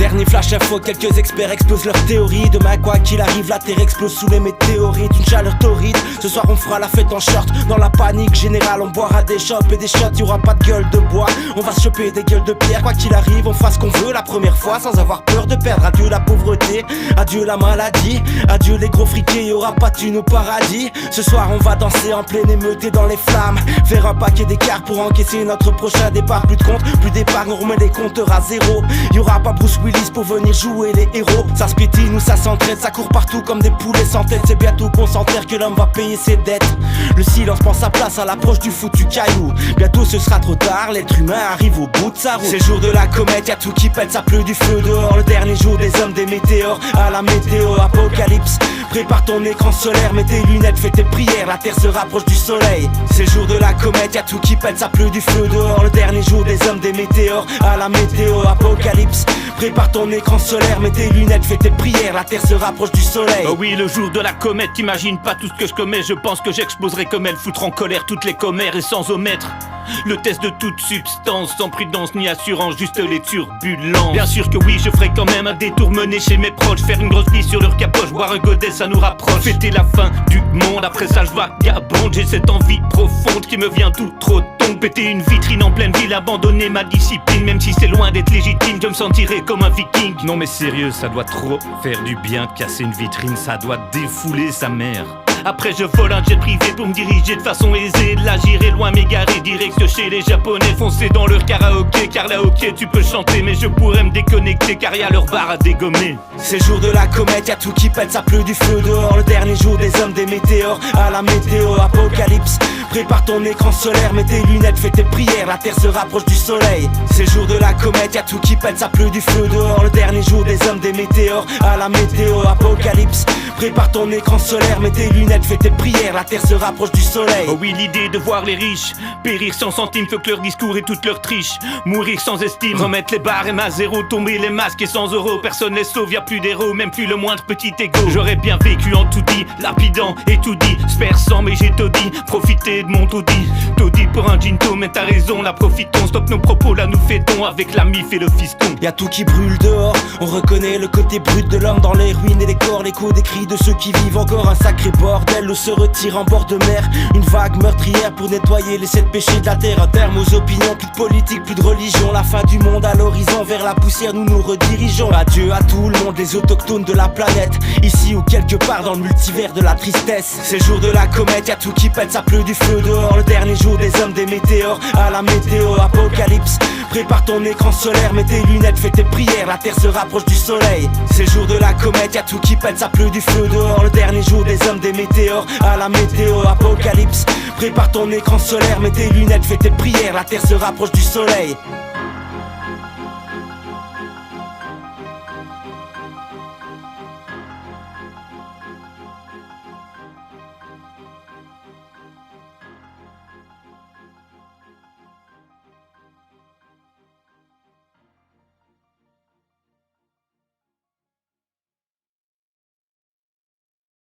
Dernier flash info, quelques experts explosent leur théorie. Demain quoi qu'il arrive, la terre explose sous les météorites. Une chaleur torride, ce soir on fera la fête en short. Dans la panique générale, on boira des chopes et des shots. Y'aura pas de gueule de bois, on va se choper des gueules de pierre. Quoi qu'il arrive, on fera ce qu'on veut la première fois sans avoir peur de perdre. Adieu la pauvreté, adieu la maladie, adieu les gros friqués, y'aura pas de thunes au paradis. Ce soir on va danser en pleine émeute et dans les flammes. Faire un paquet d'écarts pour encaisser notre prochain départ. Plus de compte, plus d'épargne, on remet les compteurs à zéro. Y'aura pas Bruce Willis pour venir jouer les héros. Ça se pétine ou ça s'entraide, ça court partout comme des poulets sans tête. C'est bientôt qu'on s'enterre que l'homme va payer ses dettes. Le silence prend sa place à l'approche du foutu caillou. Bientôt ce sera trop tard, l'être humain arrive au bout de sa route. C'est le jour de la comète, y'a tout qui pète, ça pleut du feu dehors. Le dernier jour des hommes, des météores, à la météo, apocalypse. Prépare ton écran solaire, mets tes lunettes, fais tes prières, la terre se rapproche du soleil. C'est le jour de la comète, y'a tout qui pète, ça pleut du feu dehors. Le dernier jour des hommes, des météores, à la météo, apocalypse. Prépare ton écran solaire, mets tes lunettes, fais tes prières, la terre se rapproche du soleil. Oh oui, le jour de la comète, t'imagines pas tout ce que je commets. Je pense que j'exploserai comme elle, foutre en colère toutes les commères et sans omettre le test de toute substance, sans prudence ni assurance, juste les turbulences. Bien sûr que oui, je ferai quand même un détour mené chez mes proches. Faire une grosse bise sur leur capoche, boire un godet, ça nous rapproche. Fêter la fin du monde, après ça je vagabonde. J'ai cette envie profonde qui me vient tout trop tôt. Péter une vitrine en pleine ville, abandonner ma discipline. Même si c'est loin d'être légitime, je me sentirai comme un viking. Non mais sérieux, ça doit trop faire du bien de casser une vitrine. Ça doit défouler sa mère. Après je vole un jet privé pour me diriger de façon aisée. De là j'irai loin m'égarer, direction chez les japonais. Foncer dans leur karaoké, car là ok tu peux chanter. Mais je pourrais me déconnecter car y'a leur bar à dégommer. C'est le jour de la comète, y'a tout qui pète, ça pleut du feu dehors. Le dernier jour des hommes, des météores, à la météo, apocalypse. Prépare ton écran solaire, mets tes lunettes, fais tes prières, la terre se rapproche du soleil. C'est le jour de la comète, y'a tout qui pète, ça pleut du feu dehors. Le dernier jour des hommes, des météores, à la météo, apocalypse. Prépare ton écran solaire, mets tes lunettes, fais tes prières, la terre se rapproche du soleil. Oh oui, l'idée de voir les riches périr sans centime, fait que leur discours et toute leur triche. Mourir sans estime, remettre les barèmes à zéro, tomber les masques et sans euros. Personne les sauve, y'a plus d'héros, même plus le moindre petit égo. J'aurais bien vécu en tout dit, lapidant et tout dit, sperçant mais j'ai tout dit. Profiter de mon taudis, taudis pour un ginto, mais t'as raison, là profitons. Stop nos propos, là nous fêtons avec la mif et le fiston. Y'a tout qui brûle dehors, on reconnaît le côté brut de l'homme dans les ruines et les corps, l'écho des cris de ceux qui vivent encore un sacré bordel. L'eau se retire en bord de mer, une vague meurtrière pour nettoyer les 7 péchés de la terre. Un terme aux opinions, plus de politique, plus de religion. La fin du monde à l'horizon, vers la poussière nous nous redirigeons. Adieu à tout le monde, les autochtones de la planète, ici ou quelque part dans le multivers de la tristesse. C'est le jour de la comète, y'a tout qui pète, ça pleut du feu dehors. Le dernier jour des hommes, des météores, à la météo, apocalypse. Prépare ton écran solaire, mets tes lunettes, fais tes prières, la terre se rapproche du soleil. C'est le jour de la comète, y'a tout qui pète, ça pleut du feu dehors. Le dernier jour des hommes, des météores, à la météo, apocalypse. Prépare ton écran solaire, mets tes lunettes, fais tes prières, la terre se rapproche du soleil.